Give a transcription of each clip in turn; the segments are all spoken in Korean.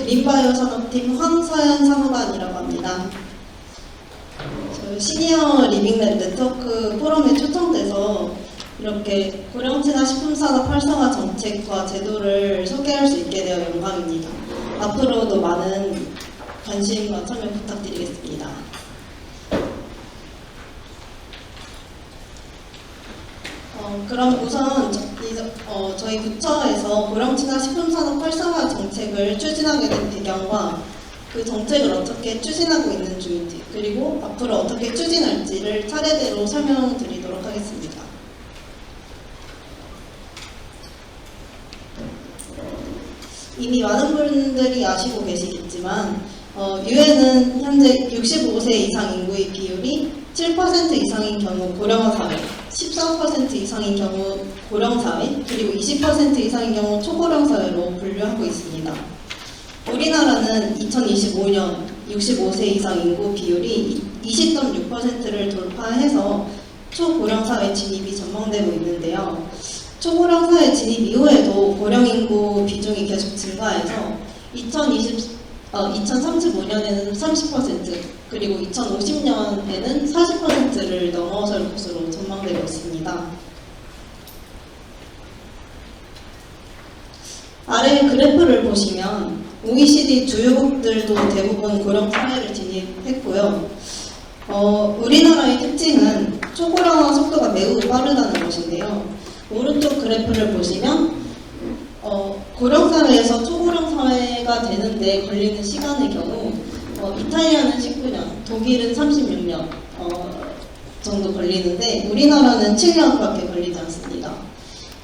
그린바이오 산업팀 황서연 사무관이라고 합니다. 저 시니어 리빙랩 네트워크 포럼에 초청돼서 이렇게 고령친화 식품산업 활성화 정책과 제도를 소개할 수 있게 되어 영광입니다. 앞으로도 많은 관심과 참여 부탁드리겠습니다. 그럼 우선 저희 부처에서 고령친화 식품산업 활성화 정책을 추진하게 된 배경과 그 정책을 어떻게 추진하고 있는 중인지, 그리고 앞으로 어떻게 추진할지를 차례대로 설명드리도록 하겠습니다. 이미 많은 분들이 아시고 계시겠지만 유엔은 현재 65세 이상 인구의 비율이 7% 이상인 경우 고령화 사회, 14% 이상인 경우 고령 사회, 그리고 20% 이상인 경우 초고령 사회로 분류하고 있습니다. 우리나라는 2025년 65세 이상 인구 비율이 20.6%를 돌파해서 초고령 사회 진입이 전망되고 있는데요. 초고령 사회 진입 이후에도 고령 인구 비중이 계속 증가해서 2035년에는 30%, 그리고 2050년에는 40%를 넘어설 것으로 전망되고 있습니다. 아래 그래프를 보시면 OECD 주요국들도 대부분 고령 사회를 진입했고요. 우리나라의 특징은 초고령화 속도가 매우 빠르다는 것인데요. 오른쪽 그래프를 보시면 고령 사회에서 초고령 사회가 되는데 걸리는 시간의 경우 이탈리아는 19년, 독일은 36년 정도 걸리는데 우리나라는 7년밖에 걸리지 않습니다.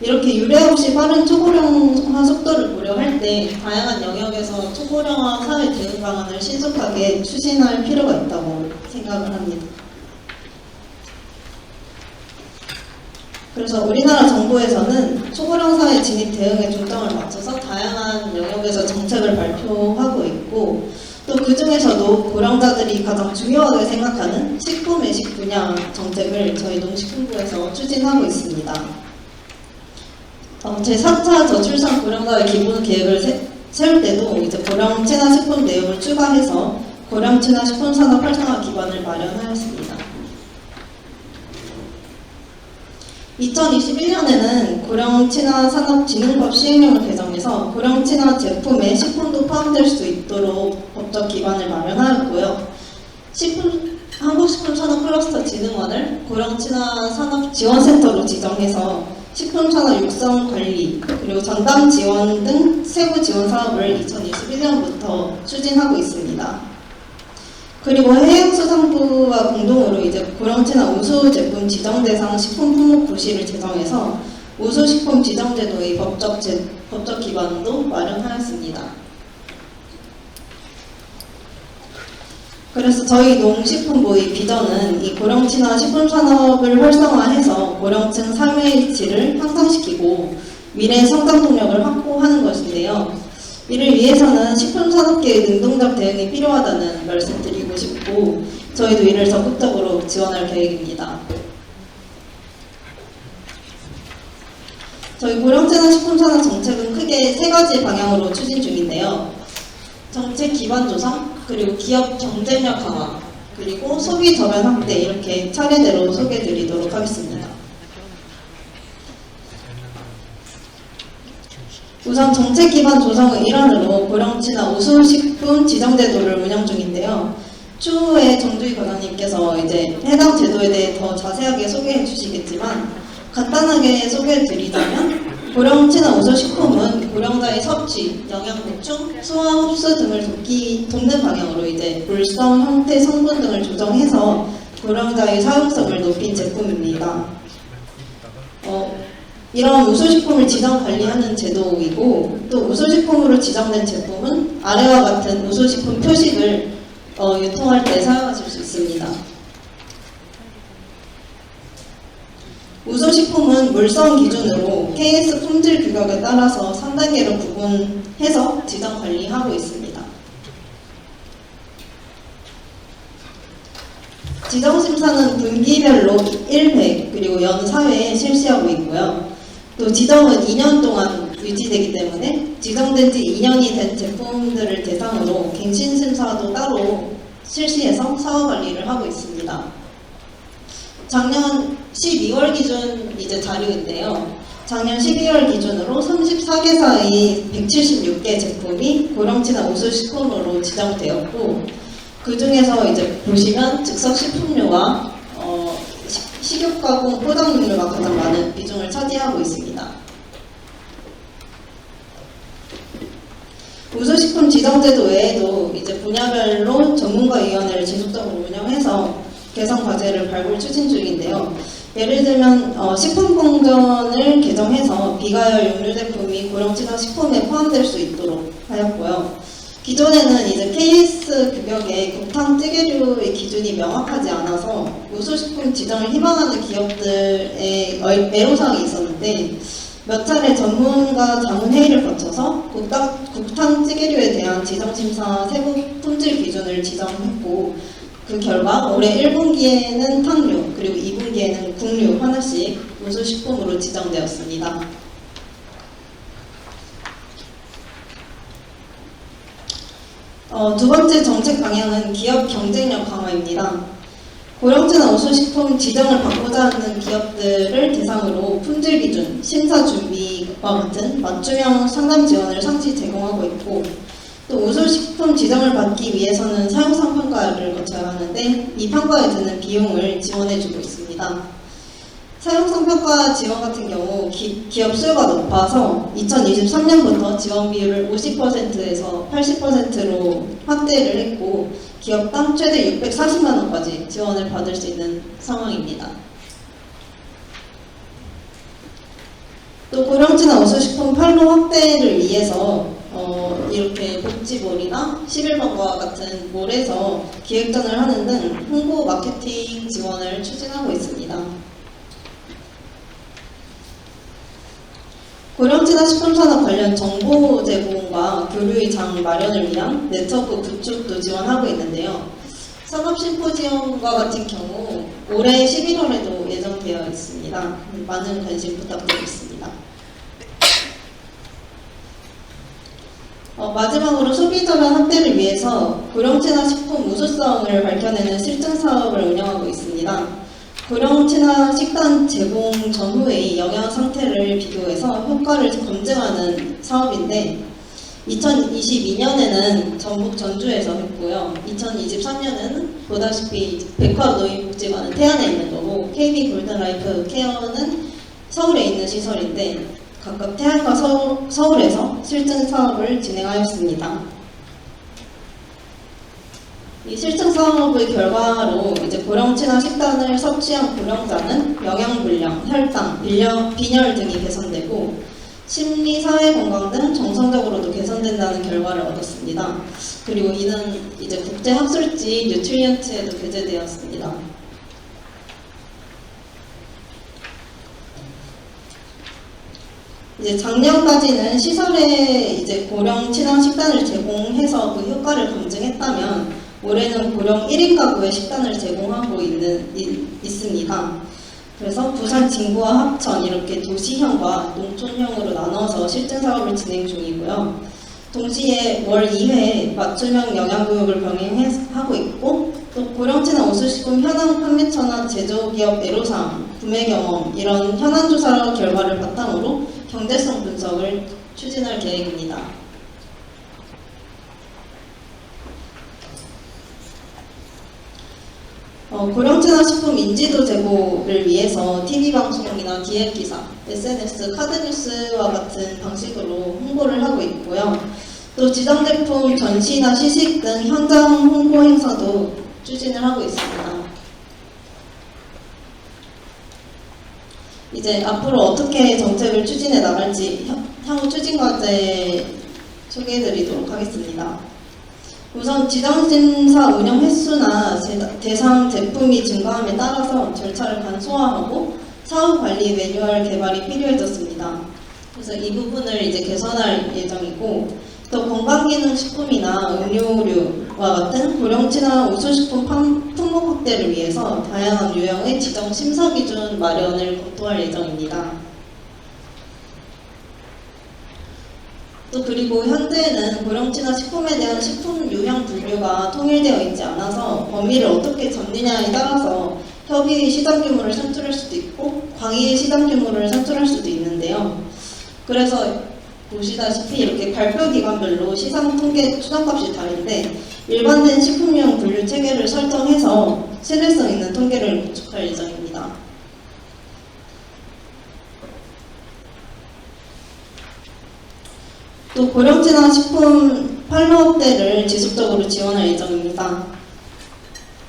이렇게 유례 없이 빠른 초고령화 속도를 고려할 때 다양한 영역에서 초고령화 사회 대응 방안을 신속하게 추진할 필요가 있다고 생각을 합니다. 그래서 우리나라 정부에서는 초고령 사회 진입 대응에 중점을 맞춰서 다양한 영역에서 정책을 발표하고 있고, 또 그 중에서도 고령자들이 가장 중요하게 생각하는 식품 외식 분야 정책을 저희 농식품부에서 추진하고 있습니다. 제4차 저출산 고령사회 기본 계획을 세울 때도 이제 고령 친화 식품 내용을 추가해서 고령 친화 식품 산업 활성화 기반을 마련하였습니다. 2021년에는 고령친화산업진흥법 시행령을 개정해서 고령친화 제품에 식품도 포함될 수 있도록 법적 기반을 마련하였고요. 한국식품산업클러스터 진흥원을 고령친화산업지원센터로 지정해서 식품산업 육성 관리, 그리고 전담 지원 등 세부 지원 사업을 2021년부터 추진하고 있습니다. 그리고 해양수산부와 공동으로 이제 고령친화 우수 제품 지정 대상 식품 품목 고시를 제정해서 우수 식품 지정 제도의 법적 기반도 마련하였습니다. 그래서 저희 농식품부의 비전은 이 고령친화 식품 산업을 활성화해서 고령층 삶의 질을 향상시키고 미래 성장 동력을 확보하는 것인데요. 이를 위해서는 식품산업계의 능동적 대응이 필요하다는 말씀드리고 싶고, 저희도 이를 적극적으로 지원할 계획입니다. 저희 고령친화 식품산업 정책은 크게 3가지 방향으로 추진 중인데요. 정책 기반 조성, 그리고 기업 경쟁력 강화, 그리고 소비 저변 확대, 이렇게 차례대로 소개해드리도록 하겠습니다. 우선 정책 기반 조성의 일환으로 고령친화 우수식품 지정제도를 운영 중인데요. 추후에 정주희 과장님께서 이제 해당 제도에 대해 더 자세하게 소개해 주시겠지만, 간단하게 소개해 드리자면 고령친화 우수식품은 고령자의 섭취, 영양 보충, 소화 흡수 등을 돕는 방향으로 이제 물성, 형태, 성분 등을 조정해서 고령자의 사용성을 높인 제품입니다. 이런 우수식품을 지정 관리하는 제도이고, 또 우수식품으로 지정된 제품은 아래와 같은 우수식품 표식을 유통할 때 사용하실 수 있습니다. 우수식품은 물성 기준으로 KS 품질 규격에 따라서 3단계로 구분해서 지정 관리하고 있습니다. 지정심사는 분기별로 1회 그리고 연 4회에 실시하고 있고요. 또 지정은 2년 동안 유지되기 때문에 지정된 지 2년이 된 제품들을 대상으로 갱신 심사도 따로 실시해서 사후 관리를 하고 있습니다. 작년 12월 기준 이제 자료인데요. 작년 12월 기준으로 34개사의 176개 제품이 고령친화 우수식품으로 지정되었고, 그 중에서 이제 보시면 즉석식품류와 식육가공 포장육류가 가장 많은 비중을 차지하고 있습니다. 우수식품 지정제도 외에도 이제 분야별로 전문가위원회를 지속적으로 운영해서 개선 과제를 발굴 추진 중인데요. 예를 들면 식품공전을 개정해서 비가열 육류 제품이 고령친화 식품에 포함될 수 있도록 하였고요. 기존에는 이제 KS 규격에 곰탕 찌개류의 기준이 명확하지 않아서 우수식품 지정을 희망하는 기업들의 애로사항이 있었는데, 몇 차례 전문가 자문회의를 거쳐서 국탕 찌개류에 대한 지정심사 세부 품질 기준을 지정했고, 그 결과 올해 1분기에는 탕류, 그리고 2분기에는 국류 하나씩 우수식품으로 지정되었습니다. 두 번째 정책 방향은 기업 경쟁력 강화입니다. 고령친화 우수식품 지정을 받고자 하는 기업들을 대상으로 품질 기준, 심사 준비와 같은 맞춤형 상담 지원을 상시 제공하고 있고, 또 우수식품 지정을 받기 위해서는 사용상 평가를 거쳐야 하는데, 이 평가에 드는 비용을 지원해주고 있습니다. 사용상 평가 지원 같은 경우 기업 수요가 높아서 2023년부터 지원 비율을 50%에서 80%로 확대를 했고, 기업당 최대 640만 원까지 지원을 받을 수 있는 상황입니다. 또 고령친화 우수식품 판로 확대를 위해서 이렇게 복지몰이나 11번과 같은 몰에서 기획전을 하는 등 홍보 마케팅 지원을 추진하고 있습니다. 고령친화 식품산업 관련 정보 제공과 교류의 장 마련을 위한 네트워크 구축도 지원하고 있는데요. 산업심포지엄과 같은 경우 올해 11월에도 예정되어 있습니다. 많은 관심 부탁드리겠습니다. 마지막으로 소비자간 확대를 위해서 고령친화 식품 우수성을 밝혀내는 실증 사업을 운영하고 있습니다. 고령친화 식단 제공 전후의 영양 상태를 비교해서 효과를 검증하는 사업인데, 2022년에는 전북 전주에서 했고요. 2023년에는 보다시피 백화노인복지관은 태안에 있는 거고, KB 골든라이프 케어는 서울에 있는 시설인데, 각각 태안과 서울에서 실증 사업을 진행하였습니다. 이 실증 사업의 결과로 이제 고령친화 식단을 섭취한 고령자는 영양불량, 혈당, 빈혈 등이 개선되고, 심리, 사회 건강 등 정성적으로도 개선된다는 결과를 얻었습니다. 그리고 이는 이제 국제 학술지 뉴트리언트에도 게재되었습니다. 이제 작년까지는 시설에 이제 고령 친화 식단을 제공해서 그 효과를 검증했다면, 올해는 고령 1인 가구에 식단을 제공하고 있습니다. 그래서 부산 진구와 합천 이렇게 도시형과 농촌형으로 나눠서 실증 사업을 진행 중이고요. 동시에 월 2회 맞춤형 영양교육을 병행하고 있고, 또 고령친화 우수식품 현황 판매처나 제조기업 애로사항, 구매 경험 이런 현안 조사 결과를 바탕으로 경제성 분석을 추진할 계획입니다. 고령친화 식품 인지도 제고를 위해서 TV방송이나 기획기사, SNS, 카드뉴스와 같은 방식으로 홍보를 하고 있고요. 또 지정제품 전시나 시식 등 현장 홍보 행사도 추진을 하고 있습니다. 이제 앞으로 어떻게 정책을 추진해 나갈지 향후 추진 과제 소개해드리도록 하겠습니다. 우선 지정심사 운영 횟수나 대상 제품이 증가함에 따라서 절차를 간소화하고 사후 관리 매뉴얼 개발이 필요해졌습니다. 그래서 이 부분을 이제 개선할 예정이고, 또 건강기능식품이나 음료류와 같은 고령친화 우수식품 품목 확대를 위해서 다양한 유형의 지정 심사 기준 마련을 검토할 예정입니다. 또 그리고 현재는 고령친화 식품에 대한 식품 유형 분류가 통일되어 있지 않아서 범위를 어떻게 잡느냐에 따라서 협의의 시장 규모를 산출할 수도 있고 광의의 시장 규모를 산출할 수도 있는데요. 그래서 보시다시피 이렇게 발표 기관별로 시장 통계 추정값이 다른데 일반된 식품용 분류 체계를 설정해서 신뢰성 있는 통계를 구축할 예정입니다. 또 고령친화 식품 판로업대를 지속적으로 지원할 예정입니다.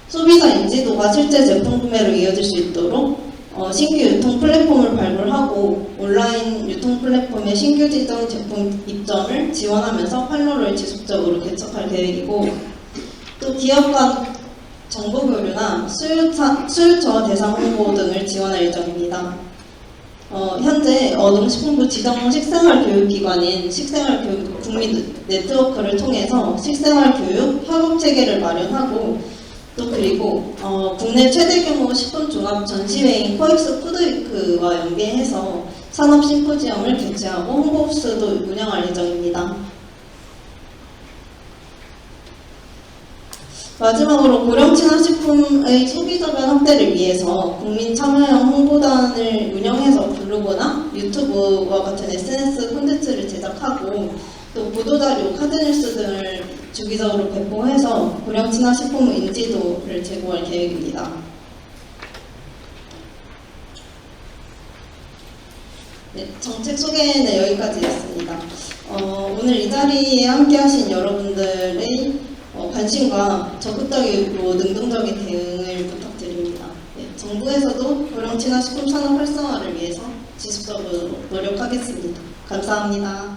소비자 인지도가 실제 제품 구매로 이어질 수 있도록 신규 유통 플랫폼을 발굴하고 온라인 유통 플랫폼의 신규 지정 제품 입점을 지원하면서 판로를 지속적으로 개척할 계획이고, 또 기업 간 정보 교류나 수요처 대상 홍보 등을 지원할 예정입니다. 현재 농식품부 지정 식생활 교육기관인 식생활교육 국민 네트워크를 통해서 식생활 교육 협업 체계를 마련하고, 또 그리고 국내 최대 규모 식품 종합 전시회인 코엑스 푸드위크와 연계해서 산업 심포지엄을 개최하고 홍보 부스도 운영할 예정입니다. 마지막으로 고령친화 식품의 소비자변 확대를 위해서 국민 참여형 홍보단을 운영해서 블로그나 유튜브와 같은 SNS 콘텐츠를 제작하고 또 보도자료, 카드뉴스 등을 주기적으로 배포해서 고령친화 식품 인지도를 제고할 계획입니다. 네, 정책 소개는 여기까지였습니다. 오늘 이 자리에 함께 하신 여러분들의 관심과 적극적이고 능동적인 대응을 부탁드립니다. 네, 정부에서도 고령친화 식품 산업 활성화를 위해서 지속적으로 노력하겠습니다. 감사합니다.